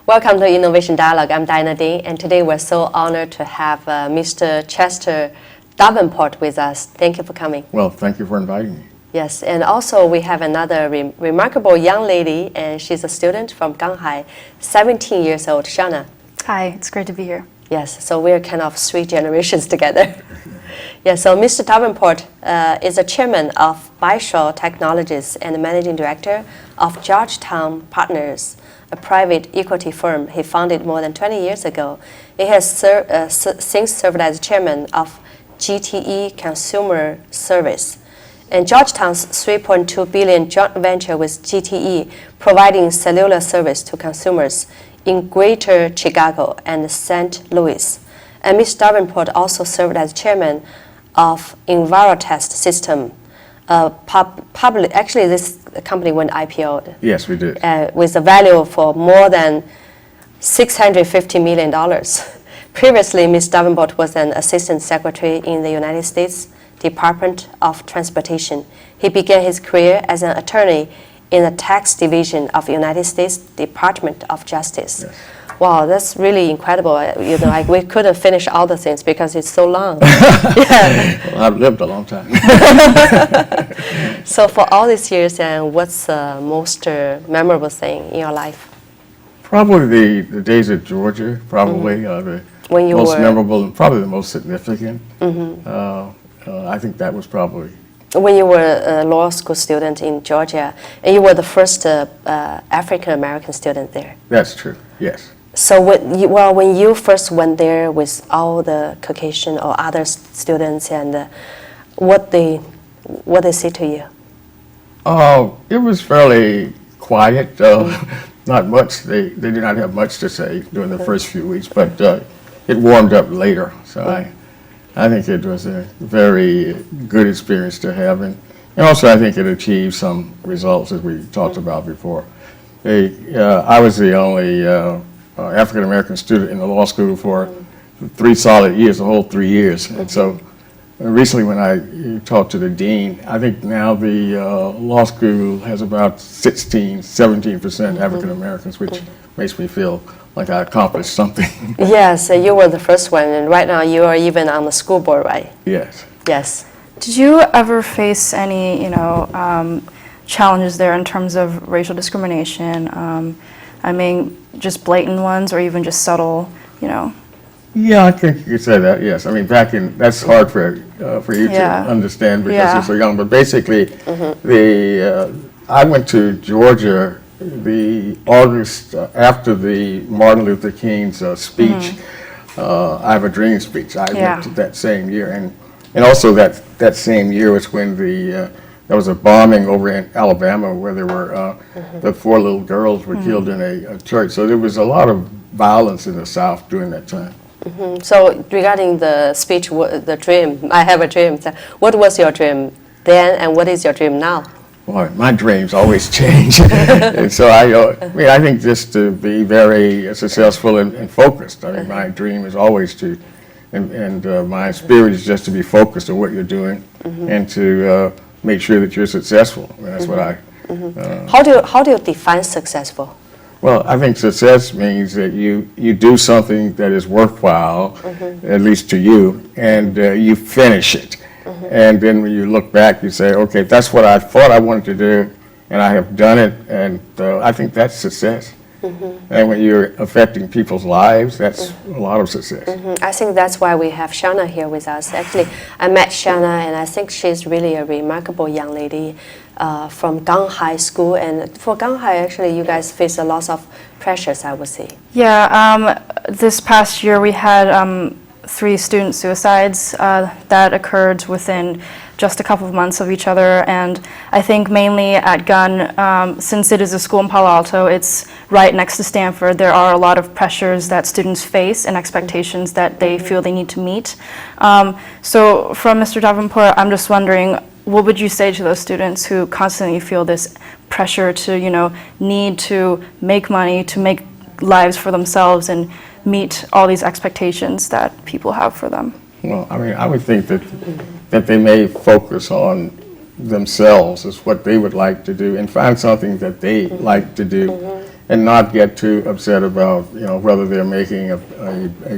Welcome to Innovation Dialogue. I'm Diana Ding, and today we're so honored to have Mr. Chester Davenport with us. Thank you for coming. Well, thank you for inviting me. Yes, and also we have another remarkable young lady, and she's a student from Shanghai, 17 years old, Shana. Hi, it's great to be here. Yes, so we're kind of three generations together. Yeah, so Mr. Davenport is the chairman of Bishop Technologies and the managing director of Georgetown Partners, a private equity firm he founded more than 20 years ago. He has since served as chairman of GTE Consumer Service. And Georgetown's $3.2 billion joint venture with GTE, providing cellular service to consumers in Greater Chicago and St. Louis. And Ms. Davenport also served as chairman of Envirotest System. Actually, this company went IPO'd. Yes, we did. With a value for more than $650 million. Previously, Ms. Davenport was an assistant secretary in the United States Department of Transportation. He began his career as an attorney in the tax division of United States Department of Justice. Yes. Wow, that's really incredible. Like we couldn't finish all the things because it's so long. Yeah. Well, I've lived a long time. So for all these years, what's the most memorable thing in your life? Probably the days at Georgia, probably the When you most were, memorable and probably the most significant. I think that was probably. when you were a law school student in Georgia, and you were the first African-American student there. That's true, yes. So when you first went there with all the Caucasian or other students, and what they say to you? It was fairly quiet. Not much. They did not have much to say during the first few weeks, but it warmed up later. So I think it was a very good experience to have, and also I think it achieved some results as we talked about before. I was the only African American student in the law school for 3 solid years, the whole 3 years. And so recently when I talked to the dean, I think now the law school has about 17% African Americans, which makes me feel like I accomplished something. Yes, you were the first one, and right now you are even on the school board, right? Yes. Yes. Did you ever face any, challenges there in terms of racial discrimination? I mean, just blatant ones, or even just subtle, Yeah, I think you could say that, yes. I mean, that's hard for you to understand because you're so young, but basically, I went to Georgia the August after the Martin Luther King's speech, I Have a Dream speech. I went to that same year, and also that same year was when there was a bombing over in Alabama where there were the 4 little girls were killed in a church. So there was a lot of violence in the South during that time. So regarding the speech, the dream, I have a dream. So what was your dream then, and what is your dream now? Boy, my dreams always change. And so I think just to be very successful and focused. I mean, my dream is always to, and my spirit is just to be focused on what you're doing and to make sure that you're successful. I mean, that's what I. How do you define successful? Well, I think success means that you do something that is worthwhile, at least to you, and you finish it. And then when you look back, you say, okay, that's what I thought I wanted to do, and I have done it, and I think that's success. And when you're affecting people's lives, that's a lot of success. I think that's why we have Shana here with us. Actually, I met Shana, and I think she's really a remarkable young lady from Shanghai School. And for Shanghai, actually, you guys face a lot of pressures, I would say. Yeah, this past year we had 3 student suicides that occurred within just a couple of months of each other, and I think mainly at Gunn, since it is a school in Palo Alto, it's right next to Stanford, there are a lot of pressures that students face and expectations that they feel they need to meet. So from Mr. Davenport, I'm just wondering, what would you say to those students who constantly feel this pressure to, need to make money, to make lives for themselves and meet all these expectations that people have for them? Well, I mean, I would think that they may focus on themselves as what they would like to do and find something that they like to do and not get too upset about, whether they're making a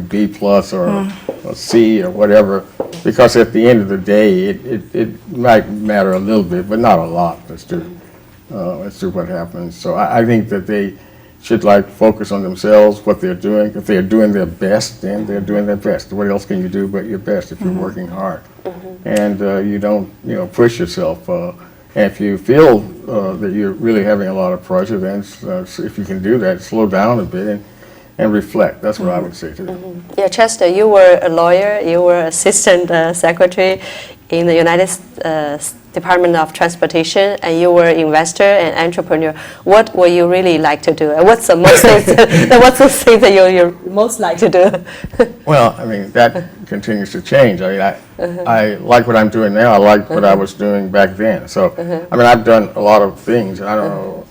B plus or a C or whatever, because at the end of the day, it might matter a little bit, but not a lot as to what happens. So I think that they should focus on themselves, what they're doing. If they're doing their best, then they're doing their best. What else can you do but your best if you're working hard? And you don't, push yourself. And if you feel that you're really having a lot of pressure, then if you can do that, slow down a bit and reflect. That's what I would say to them. Yeah, Chester, you were a lawyer, you were assistant secretary in the United Department of Transportation, and you were investor and entrepreneur. What would you really like to do? And what's the most what's the thing that you most like to do? Well, I mean, that continues to change. I mean, I like what I'm doing now. I like what I was doing back then. So, I mean, I've done a lot of things. I don't know.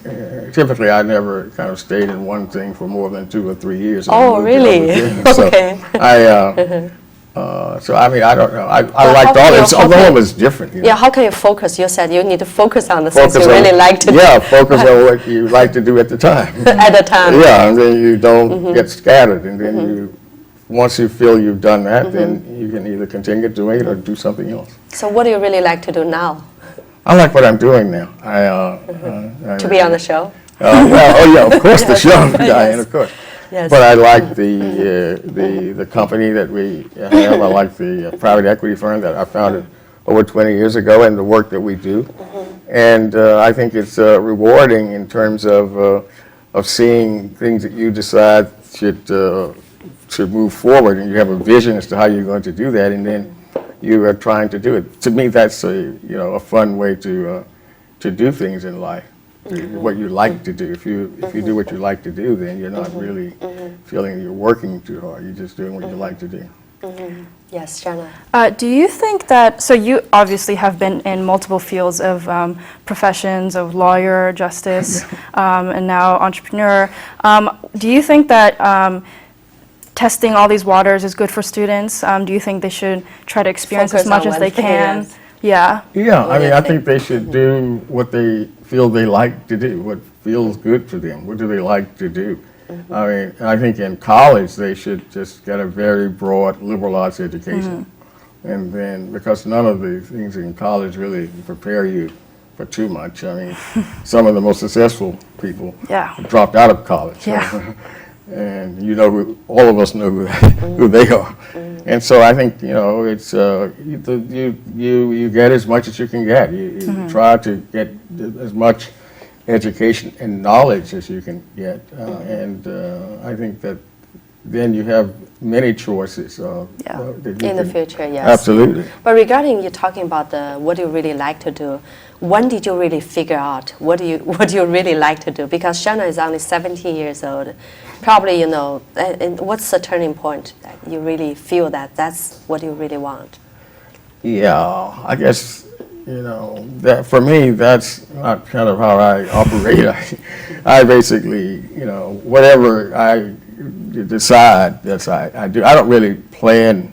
Typically, I never kind of stayed in one thing for more than 2 or 3 years. Oh, really? Okay. So I mean, I don't know. I liked all this, although it was different. Yeah, how can you focus? You said you need to focus on the things you really like to do. Yeah, focus on what you like to do at the time. At the time. Yeah, and then you don't get scattered, and then once you feel you've done that, then you can either continue doing it or do something else. So what do you really like to do now? I like what I'm doing now. To be on the show? Of course, the show, Diane, of course. Yes. But I like the company that we have. I like the private equity firm that I founded over 20 years ago, and the work that we do. And I think it's rewarding in terms of seeing things that you decide should move forward, and you have a vision as to how you're going to do that, and then you are trying to do it. To me, that's a fun way to do things in life. What you like to do. If you do what you like to do, then you're not really feeling you're working too hard. You're just doing what you like to do. Yes, Jana. Do you think that, so you obviously have been in multiple fields of professions, of lawyer, justice, and now entrepreneur. Do you think that testing all these waters is good for students? Do you think they should try to experience Focus as much on as they one thing, can? yes. Yeah. Yeah, I mean, I think they should do what they feel they like to do, what feels good for them. What do they like to do? I mean, I think in college they should just get a very broad, liberal arts education. And then, because none of the things in college really prepare you for too much. I mean, some of the most successful people dropped out of college. Yeah. And all of us know who they are. And so I think, it's you get as much as you can get. You try to get as much education and knowledge as you can get. And I think that then you have many choices. In the future, yes. Absolutely. But regarding you talking about what you really like to do, when did you really figure out what you really like to do? Because Shana is only 17 years old. Probably, and what's the turning point that you really feel that that's what you really want? Yeah, I guess, that for me, that's not kind of how I operate. I basically, whatever I decide, that's I do. I don't really plan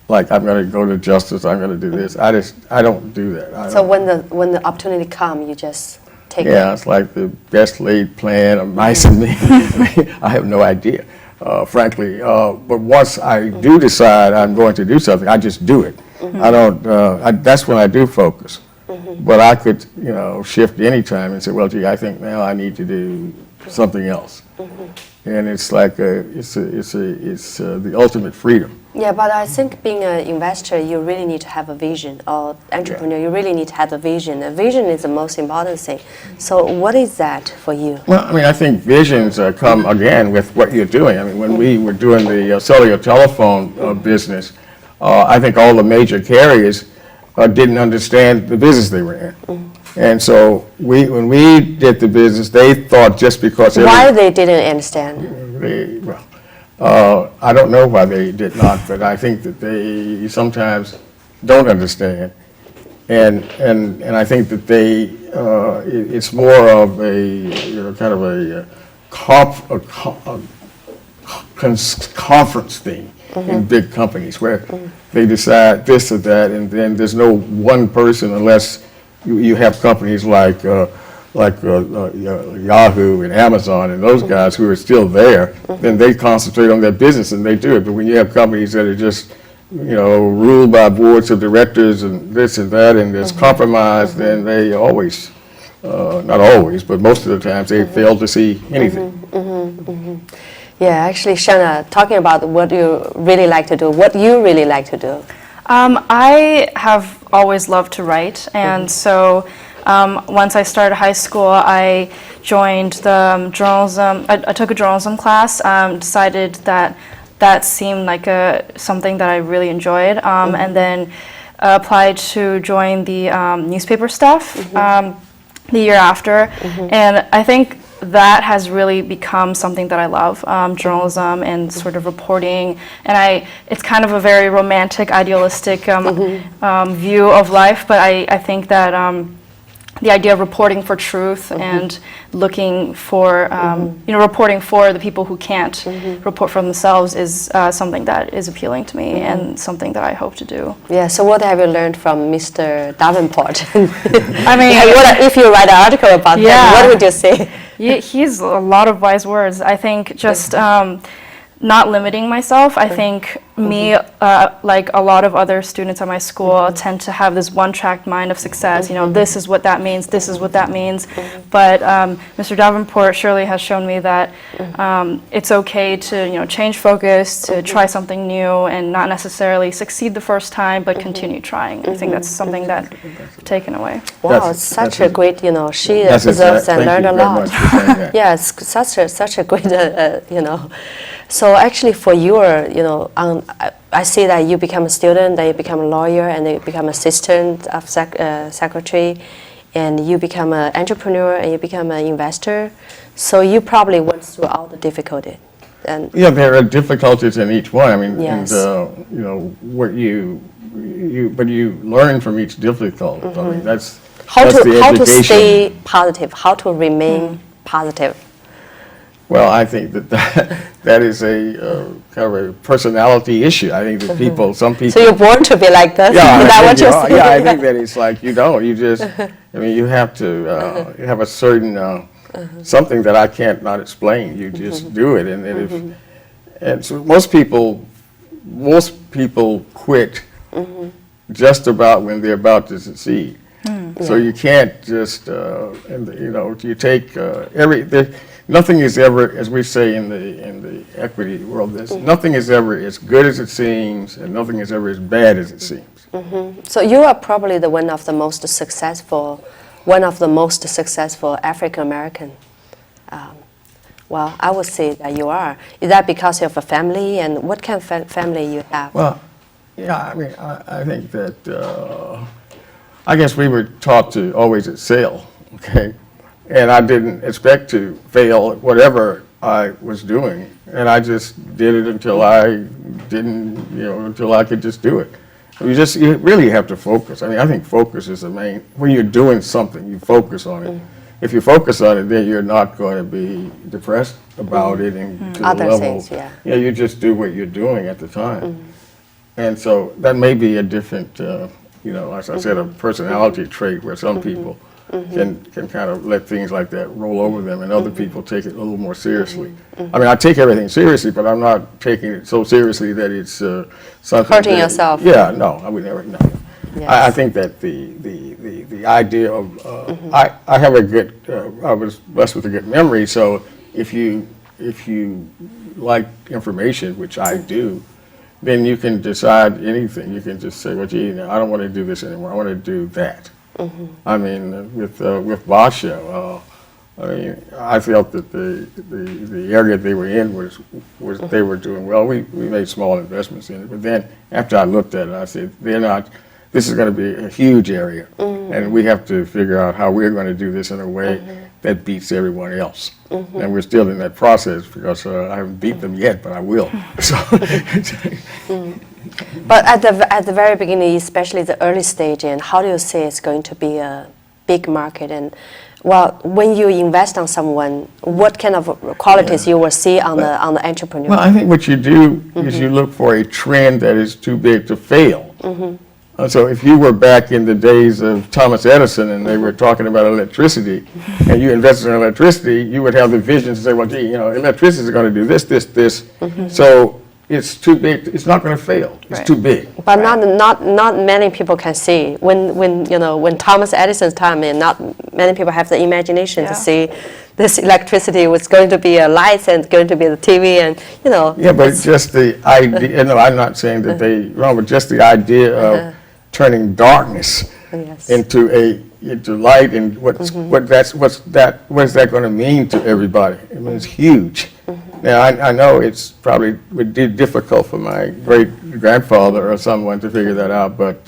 like I'm going to go to justice, I'm going to do this. I don't do that. So when the opportunity comes, you just take it? Yeah, it's like the best laid plan of mice and men. I have no idea, frankly. But once I do decide I'm going to do something, I just do it. I don't, that's when I do focus. But I could, shift any time and say, well, gee, I think now I need to do something else. And it's like it's the ultimate freedom. Yeah, but I think being an investor, you really need to have a vision, or entrepreneur, you really need to have a vision. A vision is the most important thing. So what is that for you? Well, I mean, I think visions come, again, with what you're doing. I mean, when we were doing the cellular telephone business, I think all the major carriers didn't understand the business they were in. And so when we did the business, they thought just because... Why they didn't understand? I don't know why they did not, but I think that they sometimes don't understand. And I think that it's more of a, kind of a conference thing in big companies where they decide this or that, and then there's no one person unless you have companies like Yahoo and Amazon and those guys who are still there, then they concentrate on their business and they do it. But when you have companies that are just, ruled by boards of directors and this and that, and there's compromise, then they always, not always, but most of the times they fail to see anything. Yeah, actually, Shanna, talking about what you really like to do, what you really like to do. I have always loved to write, and so once I started high school, I joined the journalism. I took a journalism class. Decided that seemed like something that I really enjoyed, and then applied to join the newspaper staff the year after, and I think that has really become something that I love, journalism and sort of reporting, and it's kind of a very romantic, idealistic view of life, but I think that the idea of reporting for truth and looking for, reporting for the people who can't report for themselves is something that is appealing to me and something that I hope to do. Yeah, so what have you learned from Mr. Davenport? I mean, if you write an article about him, what would you say? He's a lot of wise words. I think just not limiting myself. I think me, like a lot of other students at my school, tend to have this one-track mind of success. This is what that means, this is what that means. But Mr. Davenport surely has shown me that it's okay to change focus, to try something new, and not necessarily succeed the first time, but continue trying. I think that's something that I've taken away. Wow, it's such a great, she observes and learned a lot. Yeah, it's such a great, So actually for your, I see that you become a student, then you become a lawyer, and then you become assistant of secretary, and you become an entrepreneur, and you become an investor. So you probably went through all the difficulty. And yeah, there are difficulties in each one. I mean, yes. and, what but you learn from each difficulty. I mean, that's how the to education. stay positive, how to remain positive. Well, I think that is a kind of a personality issue. I think that some people. So you're born to be like this? Yeah, Is that what you're saying? yeah, I think that it's like you just, you have to you have a certain, something that I can't not explain. You just do it. And so most people quit just about when they're about to succeed. So you can't just, you take nothing is ever, as we say in the equity world, nothing is ever as good as it seems, and nothing is ever as bad as it seems. So you are probably one of the most successful African American. Well, I would say that you are. Is that because you have a family, and what kind of family you have? Well, yeah, I mean, I think that I guess we were taught to always excel, okay? And I didn't expect to fail at whatever I was doing. And I just did it until I until I could just do it. You really have to focus. I mean, I think focus is the main, when you're doing something, you focus on it. If you focus on it, then you're not going to be depressed about it and to Other the level. things, yeah. Yeah, you just do what you're doing at the time. And so that may be a different, as I said, a personality trait where some people can kind of let things like that roll over them, and other people take it a little more seriously. I mean, I take everything seriously, but I'm not taking it so seriously that it's something Hurting yourself. Yeah, no, I would never. No. Yes. I think that the idea of I have a good I was blessed with a good memory, so if you like information, which I do, then you can decide anything. You can just say, well, gee, I don't want to do this anymore. I want to do that. I mean, with Basha, I felt that the area they were in was they were doing well. We made small investments in it, but then after I looked at it, I said, they're not. This is going to be a huge area, and we have to figure out how we're going to do this in a way that beats everyone else. And we're still in that process because I haven't beat them yet, but I will. So. But at the very beginning, especially the early stage, and how do you say it's going to be a big market? And well, when you invest on someone, what kind of qualities you will see on the entrepreneur? Well, I think what you do is you look for a trend that is too big to fail. So if you were back in the days of Thomas Edison and they were talking about electricity, and you invested in electricity, you would have the vision to say, well, gee, electricity is going to do this, this, this. So it's too big. It's not going to fail. It's too big. But not many people can see when Thomas Edison's time, and not many people have the imagination to see this electricity was going to be a light and going to be the TV, and Yeah, but just the idea. No, I'm not saying that they wrong, but just the idea of turning darkness into light, and what is that going to mean to everybody? I mean, it's huge. Now I know it's probably would be difficult for my great grandfather or someone to figure that out, but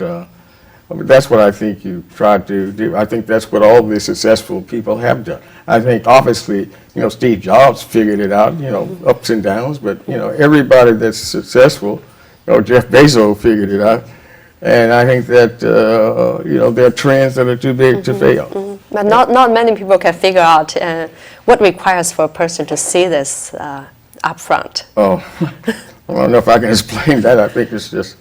that's what I think you try to do. I think that's what all the successful people have done. I think obviously, Steve Jobs figured it out, ups and downs, but everybody that's successful, Jeff Bezos figured it out. And I think that, there are trends that are too big to fail. But not many people can figure out what requires for a person to see this up front. Oh, I don't know if I can explain that. I think it's just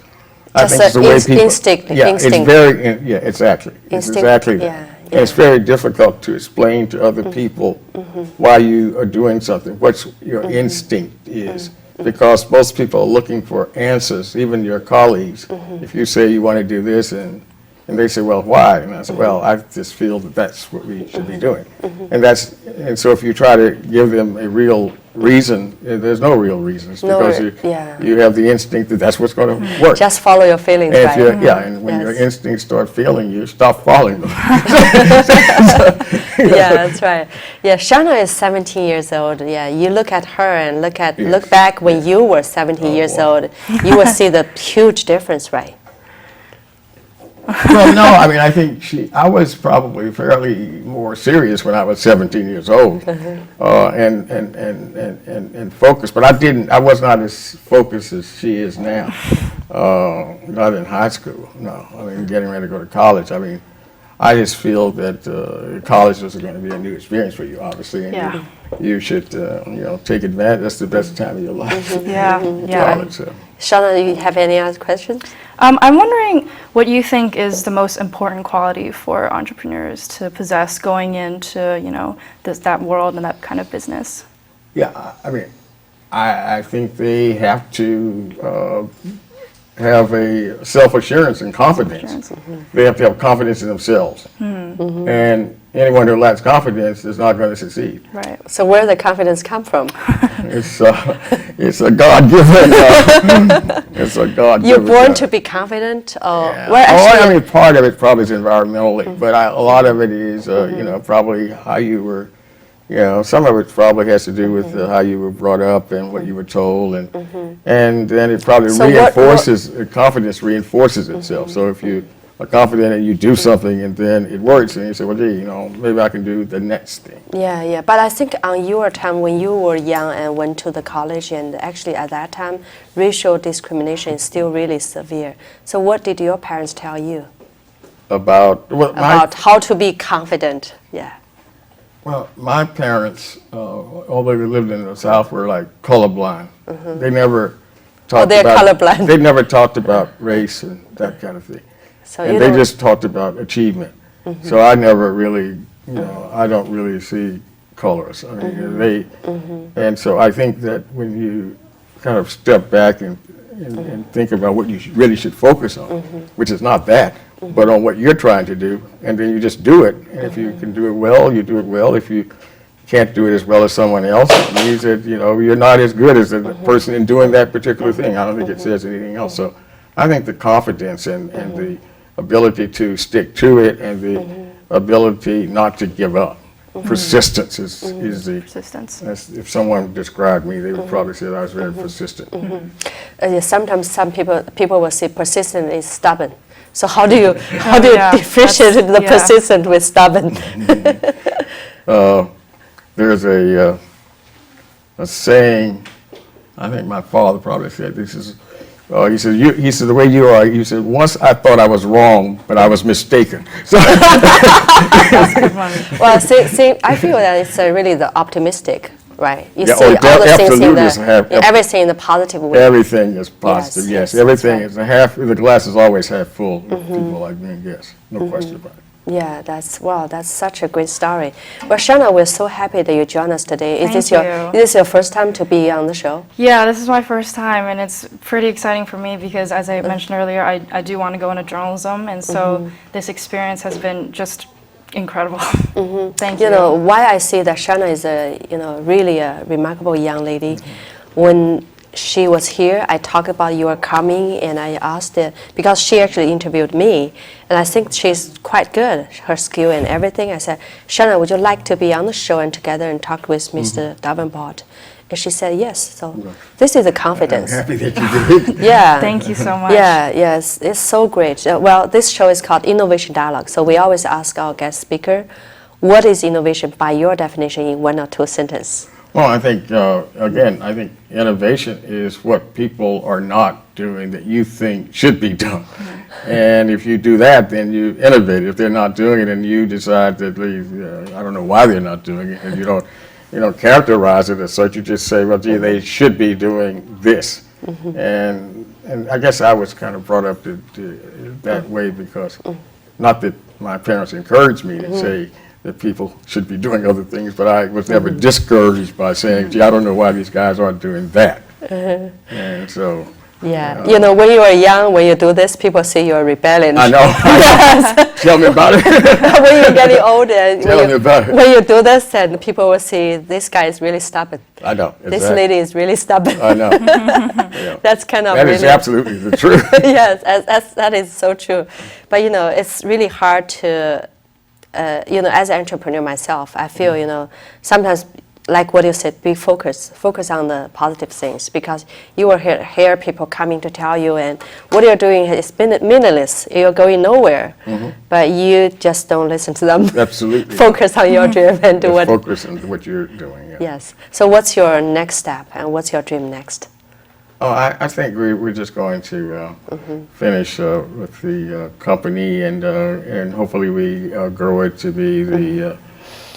I think it's the way people. Instinct. It's very, exactly. It's Instinct, exactly that. yeah. And it's very difficult to explain to other people why you are doing something, what your instinct is. Because most people are looking for answers, even your colleagues. If you say you want to do this, and they say, well, why? And I say, well, I just feel that that's what we should be doing. And so if you try to give them a real reason, there's no real reasons, because you have the instinct that that's what's going to work. Just follow your feelings, And right? and when your instincts start failing you, stop following them. Yeah, that's right. Yeah, Shauna is 17 years old. Yeah, you look at her and look back when you were 17 years old, you will see the huge difference, right? Well, no, I mean, I think I was probably fairly more serious when I was 17 years old, and focused. But I was not as focused as she is now. Not in high school, no. I mean, getting ready to go to college. I mean, I just feel that college is going to be a new experience for you, obviously, and you should, take advantage. That's the best time of your life. College, so. Shauna, do you have any other questions? I'm wondering what you think is the most important quality for entrepreneurs to possess going into, that world and that kind of business. Yeah, I mean, I think they have to have a self-assurance and confidence. They have to have confidence in themselves. And anyone who lacks confidence is not going to succeed. Right. So where the confidence come from? It's a God-given. It's a God-given. You're born to be confident, or I mean, part of it probably is environmentally, but a lot of it is, probably how you were. Some of it probably has to do with how you were brought up and what you were told, and then it probably confidence reinforces itself. So if you are confident and you do something and then it works, and you say, well, gee, maybe I can do the next thing. Yeah. But I think on your time when you were young and went to the college, and actually at that time, racial discrimination is still really severe. So what did your parents tell you About how to be confident? Yeah. Well, my parents, although they lived in the South, were like colorblind. They never talked they're about. colorblind. They never talked about race and that kind of thing. So and they just talked about achievement. So I never really, I don't really see colors. I mean, and so I think that when you kind of step back and think about what you really should focus on, which is not that, but on what you're trying to do, and then you just do it. And if you can do it well, you do it well. If you can't do it as well as someone else, it means that you're not as good as the person in doing that particular thing. I don't think it says anything else. So I think the confidence and the ability to stick to it, and the ability not to give up. Persistence is the persistence. If someone described me, they would probably say that I was very persistent. Sometimes some people will say persistent is stubborn. So how do you differentiate the persistent with stubborn? There's a saying. I think my father probably said this is. He said the way you are. He said, once I thought I was wrong, but I was mistaken. So That's a good one. Well, see, I feel that it's really the optimistic, right? You Yeah, see all the things in absolutely. everything in the positive way. Everything is positive, yes. Yes, Everything that's is the glass is always half full with people like me, yes. No question about it. Yeah, that's such a great story. Well, Shanna, we're so happy that you joined us today. Thank Is you. this your first time to be on the show? Yeah, this is my first time, and it's pretty exciting for me because, as I mentioned earlier, I do want to go into journalism, and so this experience has been just incredible. Thank you. You know, why I say that Shanna is really a remarkable young lady. When she was here, I talked about your coming, and I asked her, because she actually interviewed me, and I think she's quite good, her skill and everything. I said, Shanna, would you like to be on the show and together and talk with Mr. Davenport? And she said yes. So this is a confidence. I'm happy that you did. Yeah. Thank you so much. Yeah, yes, it's so great. Well, this show is called Innovation Dialog. So we always ask our guest speaker, what is innovation by your definition in 1 or 2 sentences? Well, I think, again, I think innovation is what people are not doing that you think should be done. And if you do that, then you innovate. If they're not doing it and you decide that, I don't know why they're not doing it, and you don't characterize it as such, you just say, well, gee, they should be doing this. And I guess I was kind of brought up that way because, not that my parents encouraged me to say that people should be doing other things, but I was never discouraged by saying, gee, I don't know why these guys aren't doing that. And so... Yeah, you know, when you are young, when you do this, people say you're rebellion. I know. Tell me about it. When you're getting older, Tell me about it. when you do this, and people will say, this guy is really stubborn. I know. This lady is really stubborn. I know. Yeah. That's kind of That really... is absolutely the truth. Yes, that is so true. But, you know, it's really hard to, as an entrepreneur myself, I feel, sometimes, like what you said, be focused. Focus on the positive things, because you will hear people coming to tell you, and what you're doing is meaningless. You're going nowhere, but you just don't listen to them. Absolutely. Focus on your dream and do what. Focus on what you're doing. Yeah. Yes. So, what's your next step, and what's your dream next? Oh, I think we're just going to finish with the company, and hopefully we grow it to be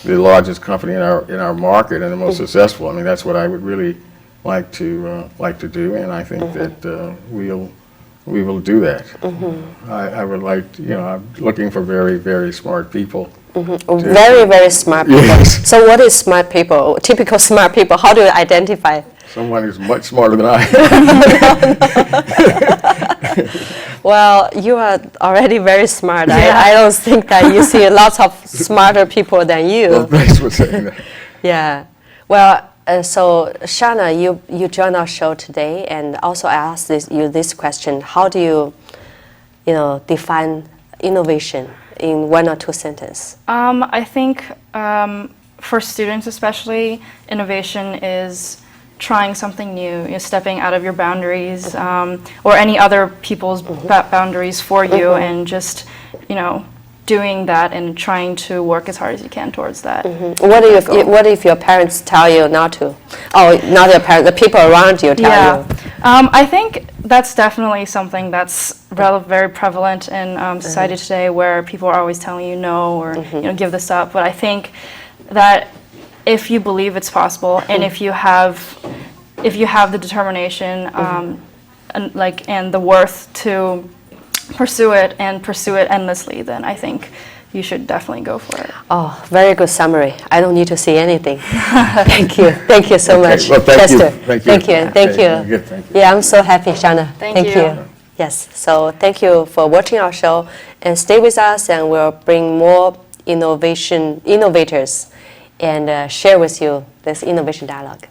the largest company in our market and the most successful. I mean, that's what I would really like to do, and I think that we will do that. I would like I'm looking for very, very smart people. Very, very smart people. Yes. So what is smart people? Typical smart people, how do you identify? Someone who's much smarter than I am. Well, you are already very smart. I don't think that you see lots of smarter people than you. Well, thanks for saying that. Yeah. Well, so Shanna, you joined our show today, and also I asked you this question: how do you, define innovation in 1 or 2 sentences? I think for students especially, innovation is trying something new, stepping out of your boundaries, or any other people's boundaries for you, and just, doing that and trying to work as hard as you can towards that. What if your parents tell you not to? Oh, not your parents, the people around you tell you. I think that's definitely something that's very prevalent in society today, where people are always telling you no, or give this up. But I think that if you believe it's possible, and if you have the determination and the worth to pursue it endlessly, then I think you should definitely go for it. Oh, very good summary. I don't need to say anything. Thank you so much, Well, thank Chester. you. Thank you. Thank you. Yeah, I'm so happy, Shanna. Thank you. Yes. So thank you for watching our show, and stay with us, and we'll bring more innovators and share with you this innovation dialogue.